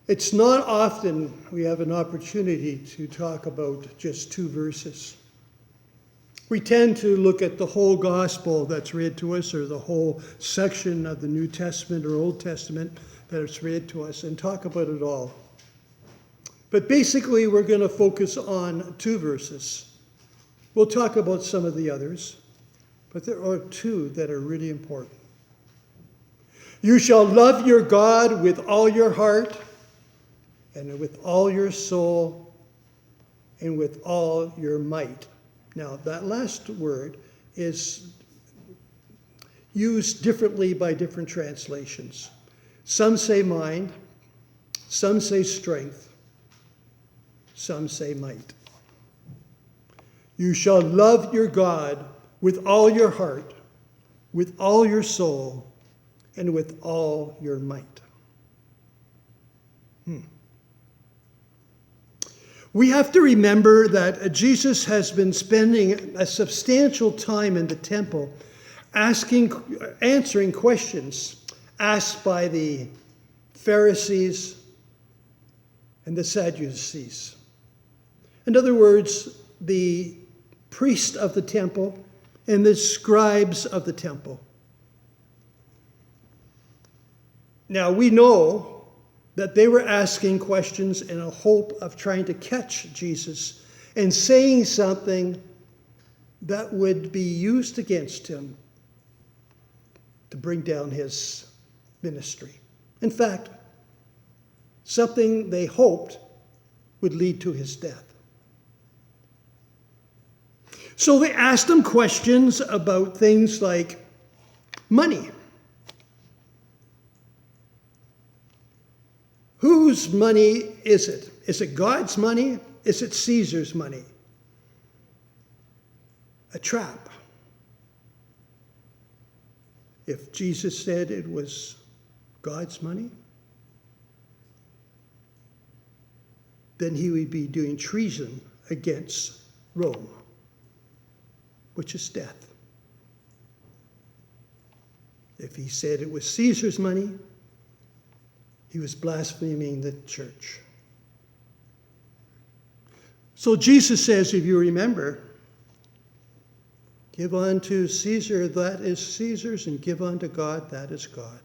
It's not often we have an opportunity to talk about just 2 verses. We tend to look at the whole gospel that's read to us, or the whole section of the New Testament or Old Testament that's read to us, and talk about it all. But basically, we're going to focus on 2 verses. We'll talk about some of the others, but there are 2 that are really important. You shall love your God with all your heart, and with all your soul, and with all your might. Now, that last word is used differently by different translations. Some say mind, some say strength, some say might. You shall love your God with all your heart, with all your soul, and with all your might. We have to remember that Jesus has been spending a substantial time in the temple answering questions asked by the Pharisees and the Sadducees. In other words, the priests of the temple and the scribes of the temple. Now, we know that they were asking questions in a hope of trying to catch Jesus and saying something that would be used against him to bring down his ministry. In fact, something they hoped would lead to his death. So they asked him questions about things like money. Whose money is it? Is it God's money? Is it Caesar's money? A trap. If Jesus said it was God's money, then he would be doing treason against Rome, which is death. If he said it was Caesar's money, he was blaspheming the church. So Jesus says, if you remember, give unto Caesar that is Caesar's, and give unto God that is God.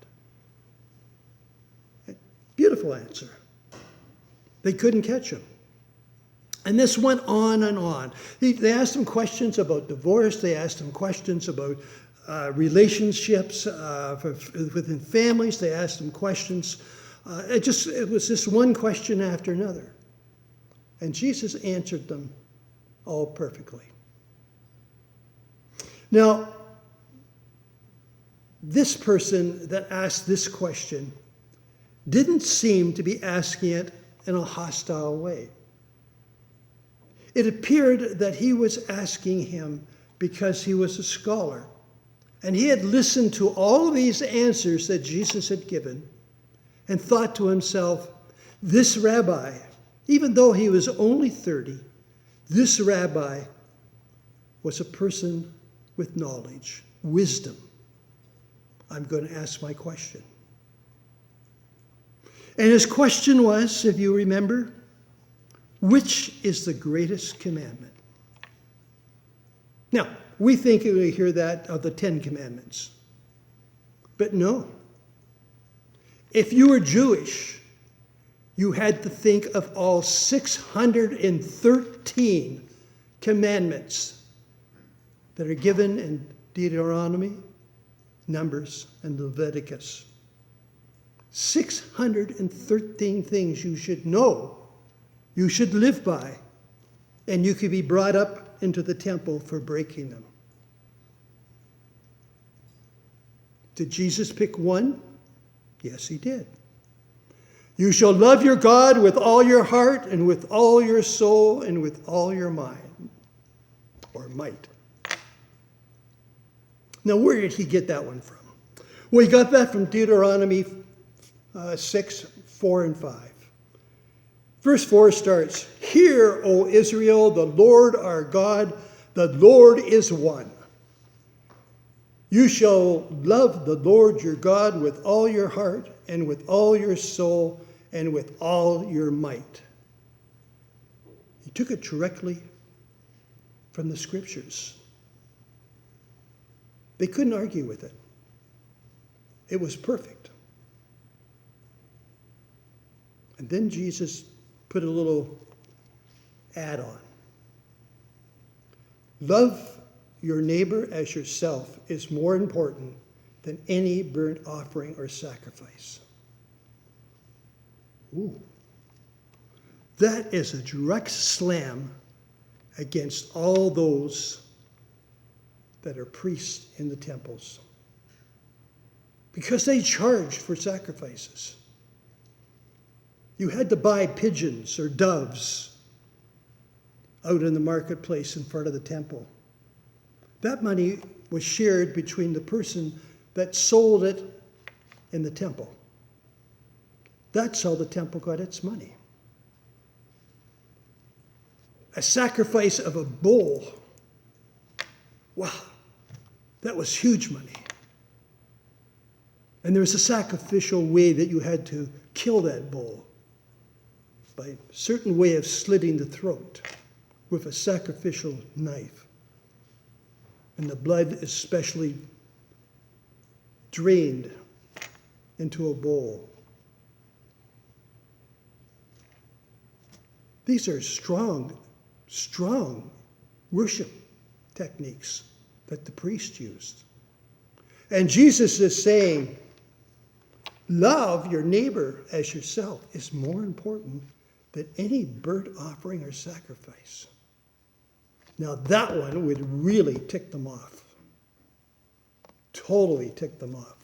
Beautiful answer. They couldn't catch him. And this went on and on. They asked him questions about divorce. They asked him questions about relationships within families. They asked him questions. It was just one question after another. And Jesus answered them all perfectly. Now, this person that asked this question didn't seem to be asking it in a hostile way. It appeared that he was asking him because he was a scholar. And he had listened to all of these answers that Jesus had given and thought to himself, this rabbi, even though he was only 30, this rabbi was a person with knowledge, wisdom. I'm going to ask my question. And his question was, if you remember, which is the greatest commandment? Now, we think we hear that of the 10 Commandments. But no. If you were Jewish, you had to think of all 613 commandments that are given in Deuteronomy, Numbers, and Leviticus. 613 things you should know, you should live by, and you could be brought up into the temple for breaking them. Did Jesus pick one? Yes, he did. You shall love your God with all your heart and with all your soul and with all your mind, or might. Now, where did he get that one from? Well, he got that from Deuteronomy 6, 4, and 5. Verse 4 starts, Hear, O Israel, the Lord our God, the Lord is one. You shall love the Lord your God with all your heart and with all your soul and with all your might. He took it directly from the scriptures. They couldn't argue with it. It was perfect. And then Jesus put a little add-on. Love your neighbor as yourself is more important than any burnt offering or sacrifice. Ooh. That is a direct slam against all those that are priests in the temples, because they charged for sacrifices. You had to buy pigeons or doves out in the marketplace in front of the temple. That money was shared between the person that sold it in the temple. That's how the temple got its money. A sacrifice of a bull. Wow, that was huge money. And there was a sacrificial way that you had to kill that bull, by a certain way of slitting the throat with a sacrificial knife. And the blood is specially drained into a bowl. These are strong worship techniques that the priest used. And Jesus is saying, love your neighbor as yourself is more important than any burnt offering or sacrifice. Now that one would really tick them off. Totally tick them off.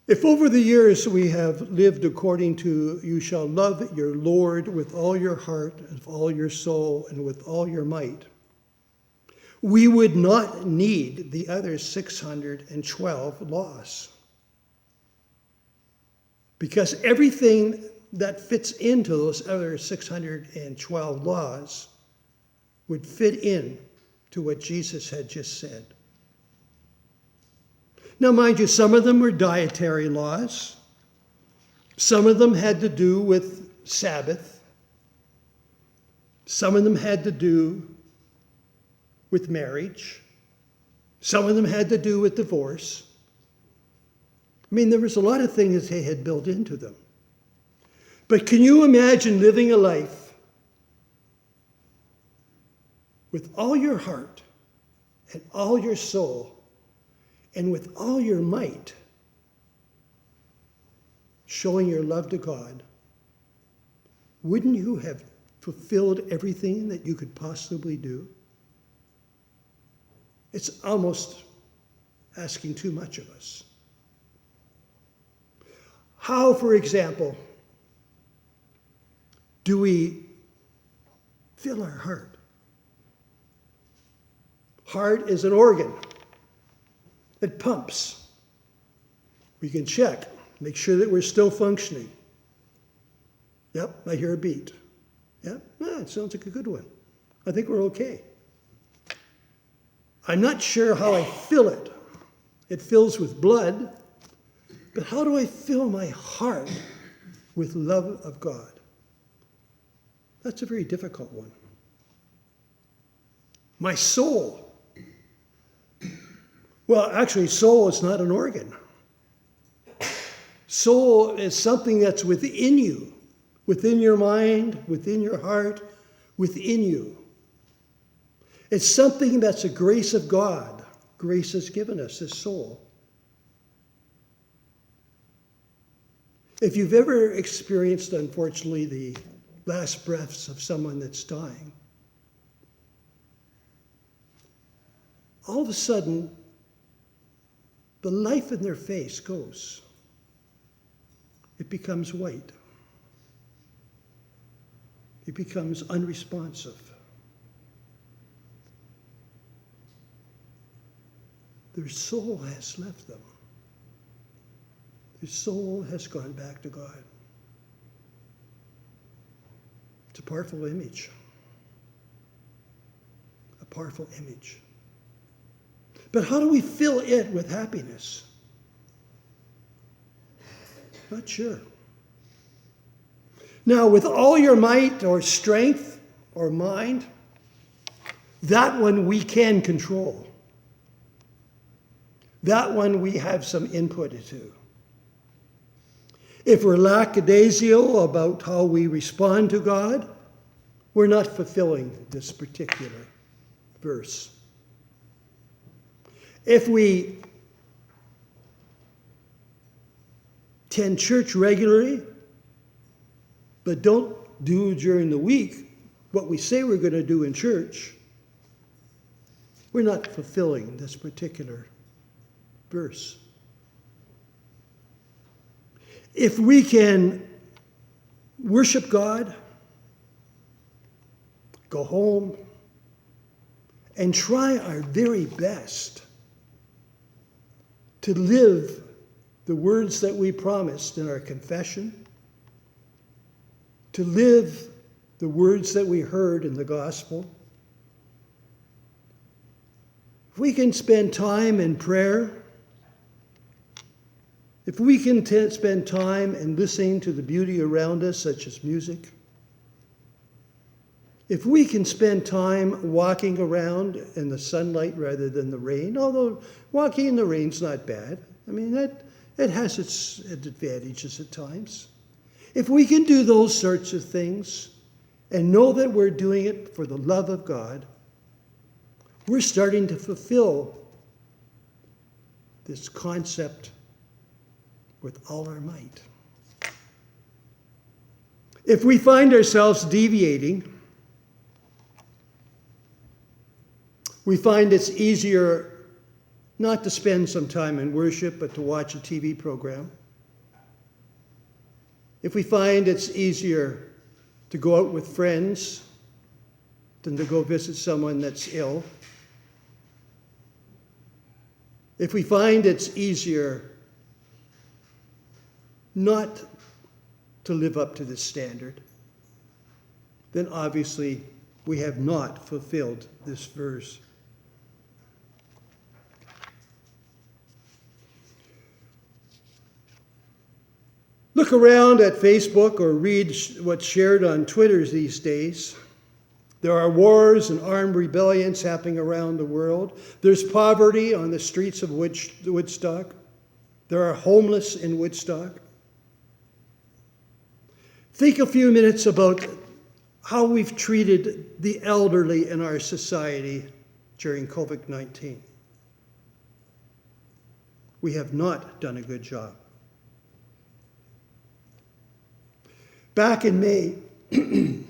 If over the years we have lived according to, you shall love your Lord with all your heart, and with all your soul, and with all your might, we would not need the other 612 laws. Because everything that fits into those other 612 laws would fit in to what Jesus had just said. Now, mind you, some of them were dietary laws. Some of them had to do with Sabbath. Some of them had to do with marriage. Some of them had to do with divorce. I mean, there was a lot of things they had built into them. But can you imagine living a life with all your heart and all your soul and with all your might, showing your love to God? Wouldn't you have fulfilled everything that you could possibly do? It's almost asking too much of us. How, for example, do we fill our heart? Heart is an organ. It pumps. We can check, make sure that we're still functioning. Yep, I hear a beat. Yep, it sounds like a good one. I think we're okay. I'm not sure how I fill it. It fills with blood, but how do I fill my heart with love of God? That's a very difficult one. My soul. Well, actually, soul is not an organ. Soul is something that's within you, within your mind, within your heart, within you. It's something that's a grace of God. Grace has given us this soul. If you've ever experienced, unfortunately, the last breaths of someone that's dying, all of a sudden, the life in their face goes. It becomes white. It becomes unresponsive. Their soul has left them. Their soul has gone back to God. a powerful image. A powerful image. But how do we fill it with happiness? Not sure. Now, with all your might or strength or mind, that one we can control. That one we have some input into. If we're lackadaisical about how we respond to God, we're not fulfilling this particular verse. If we attend church regularly, but don't do during the week what we say we're going to do in church, we're not fulfilling this particular verse. If we can worship God, go home, and try our very best to live the words that we promised in our confession, to live the words that we heard in the gospel, if we can spend time in prayer, if we can spend time in listening to the beauty around us, such as music, if we can spend time walking around in the sunlight rather than the rain, although walking in the rain's not bad. I mean, it has its advantages at times. If we can do those sorts of things and know that we're doing it for the love of God, we're starting to fulfill this concept with all our might. If we find ourselves deviating, we find it's easier not to spend some time in worship, but to watch a TV program. If we find it's easier to go out with friends than to go visit someone that's ill, if we find it's easier not to live up to this standard, then obviously we have not fulfilled this verse. Look around at Facebook or read what's shared on Twitter these days. There are wars and armed rebellions happening around the world. There's poverty on the streets of Woodstock. There are homeless in Woodstock. Think a few minutes about how we've treated the elderly in our society during COVID-19. We have not done a good job. Back in May, the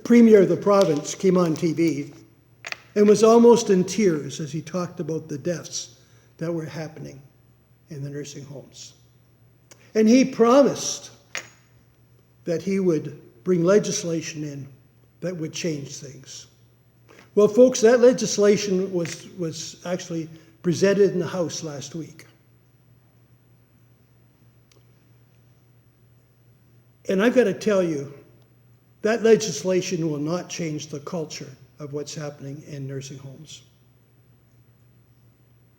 Premier of the province came on TV and was almost in tears as he talked about the deaths that were happening in the nursing homes. And he promised that he would bring legislation in that would change things. Well, folks, that legislation was actually presented in the House last week. And I've got to tell you, that legislation will not change the culture of what's happening in nursing homes.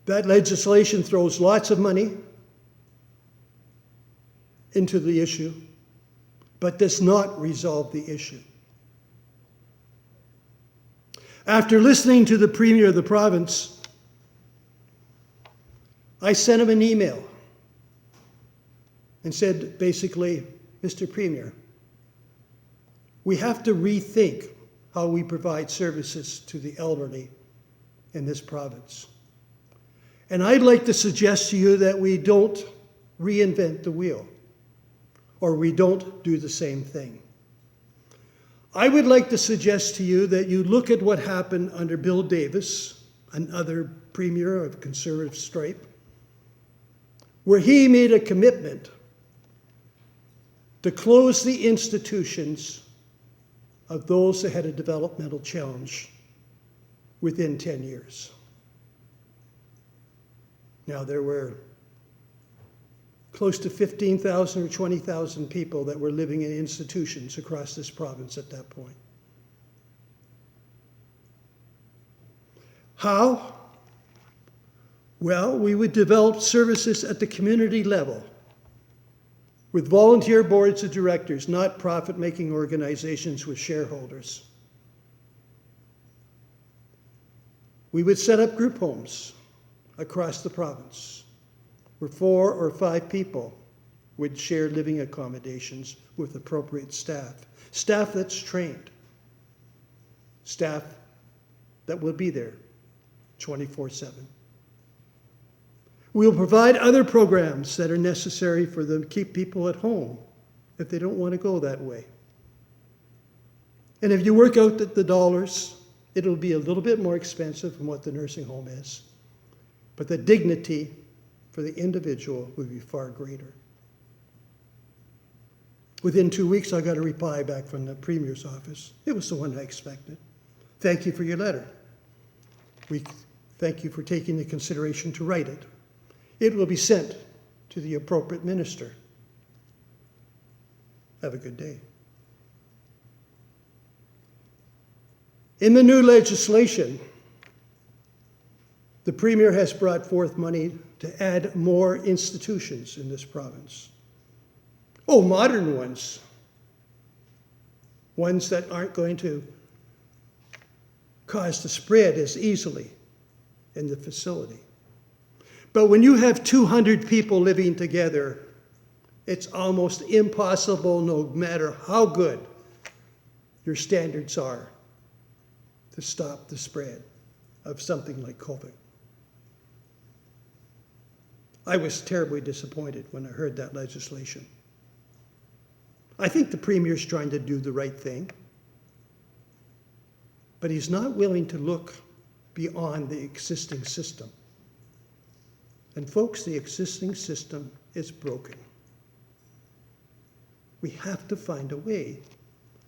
That legislation throws lots of money into the issue, but does not resolve the issue. After listening to the Premier of the province, I sent him an email and said, basically, Mr. Premier, we have to rethink how we provide services to the elderly in this province. And I'd like to suggest to you that we don't reinvent the wheel, or we don't do the same thing. I would like to suggest to you that you look at what happened under Bill Davis, another Premier of Conservative stripe, where he made a commitment to close the institutions of those that had a developmental challenge within 10 years. Now, there were close to 15,000 or 20,000 people that were living in institutions across this province at that point. How? Well, we would develop services at the community level with volunteer boards of directors, not profit-making organizations with shareholders. We would set up group homes across the province where 4 or 5 people would share living accommodations with appropriate staff. Staff that's trained. Staff that will be there 24/7. We'll provide other programs that are necessary for them to keep people at home if they don't want to go that way. And if you work out the dollars, it'll be a little bit more expensive than what the nursing home is. But the dignity for the individual would be far greater. Within 2 weeks, I got a reply back from the Premier's office. It was the one I expected. Thank you for your letter. We thank you for taking the consideration to write it. It will be sent to the appropriate minister. Have a good day. In the new legislation, the Premier has brought forth money to add more institutions in this province. Oh, modern ones. Ones that aren't going to cause the spread as easily in the facility. But when you have 200 people living together, it's almost impossible, no matter how good your standards are, to stop the spread of something like COVID. I was terribly disappointed when I heard that legislation. I think the Premier's trying to do the right thing, but he's not willing to look beyond the existing system. And folks, the existing system is broken. We have to find a way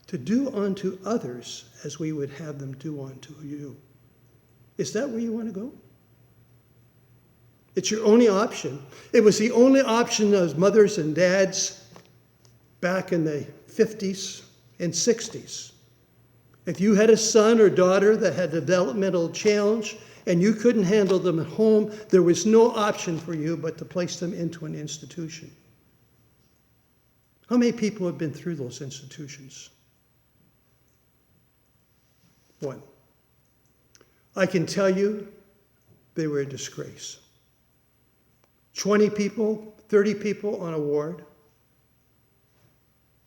to do unto others as we would have them do unto you. Is that where you want to go? It's your only option. It was the only option of mothers and dads back in the 50s and 60s. If you had a son or daughter that had a developmental challenge and you couldn't handle them at home, there was no option for you but to place them into an institution. How many people have been through those institutions? 1. I can tell you they were a disgrace. 20 people, 30 people on a ward,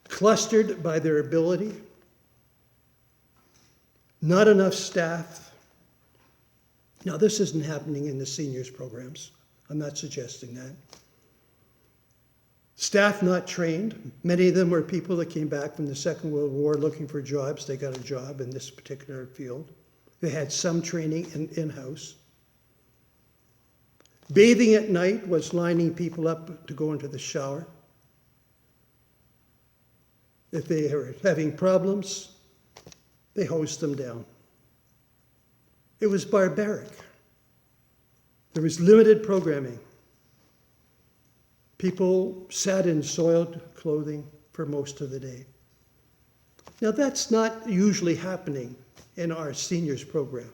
clustered by their ability, not enough staff. Now, this isn't happening in the seniors programs. I'm not suggesting that. Staff not trained. Many of them were people that came back from the Second World War looking for jobs. They got a job in this particular field. They had some training in-house. Bathing at night was lining people up to go into the shower. If they were having problems, they hosed them down. It was barbaric. There was limited programming. People sat in soiled clothing for most of the day. Now, that's not usually happening in our seniors program.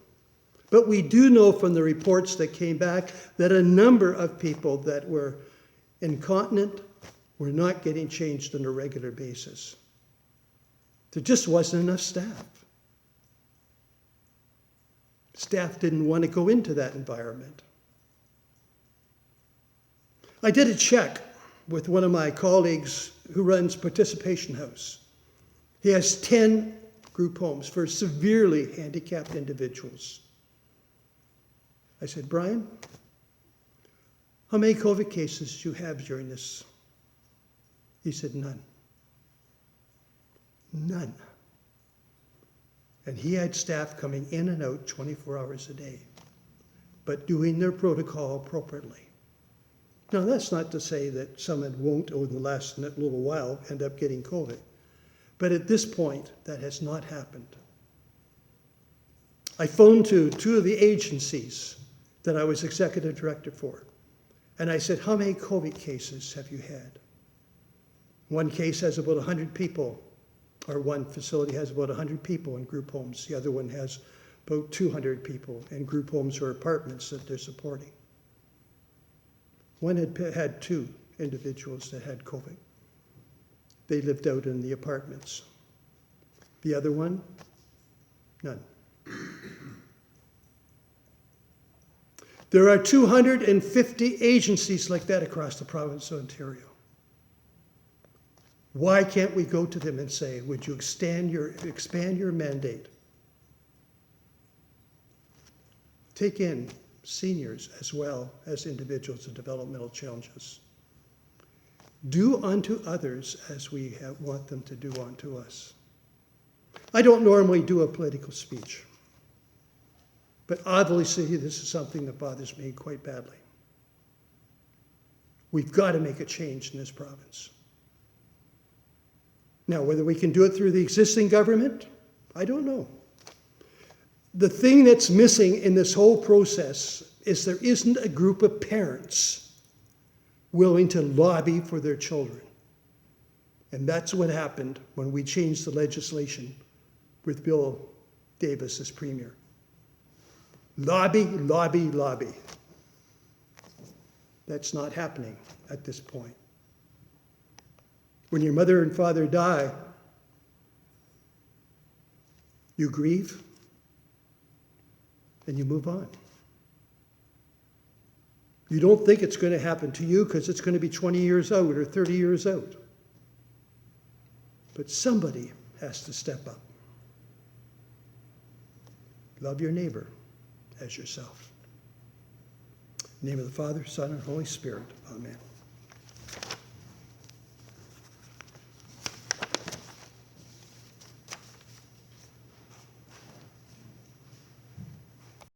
But we do know from the reports that came back that a number of people that were incontinent were not getting changed on a regular basis. There just wasn't enough staff. Staff didn't want to go into that environment. I did a check with one of my colleagues who runs Participation House. He has 10 group homes for severely handicapped individuals. I said, Brian, how many COVID cases do you have during this? He said, none. None. And he had staff coming in and out 24 hours a day, but doing their protocol appropriately. Now, that's not to say that someone won't, over the last little while, end up getting COVID. But at this point, that has not happened. I phoned to 2 of the agencies that I was executive director for. And I said, how many COVID cases have you had? One case has about 100 people, or one facility has about 100 people in group homes. The other one has about 200 people in group homes or apartments that they're supporting. One had 2 individuals that had COVID. They lived out in the apartments. The other one, none. There are 250 agencies like that across the province of Ontario. Why can't we go to them and say, would you expand your mandate? Take in seniors as well as individuals with developmental challenges. Do unto others as we want them to do unto us. I don't normally do a political speech, but obviously this is something that bothers me quite badly. We've got to make a change in this province. Now, whether we can do it through the existing government, I don't know. The thing that's missing in this whole process is there isn't a group of parents willing to lobby for their children. And that's what happened when we changed the legislation with Bill Davis as premier. Lobby, lobby, lobby. That's not happening at this point. When your mother and father die, you grieve and you move on. You don't think it's going to happen to you because it's going to be 20 years out or 30 years out. But somebody has to step up. Love your neighbor as yourself. In the name of the Father, Son, and Holy Spirit. Amen.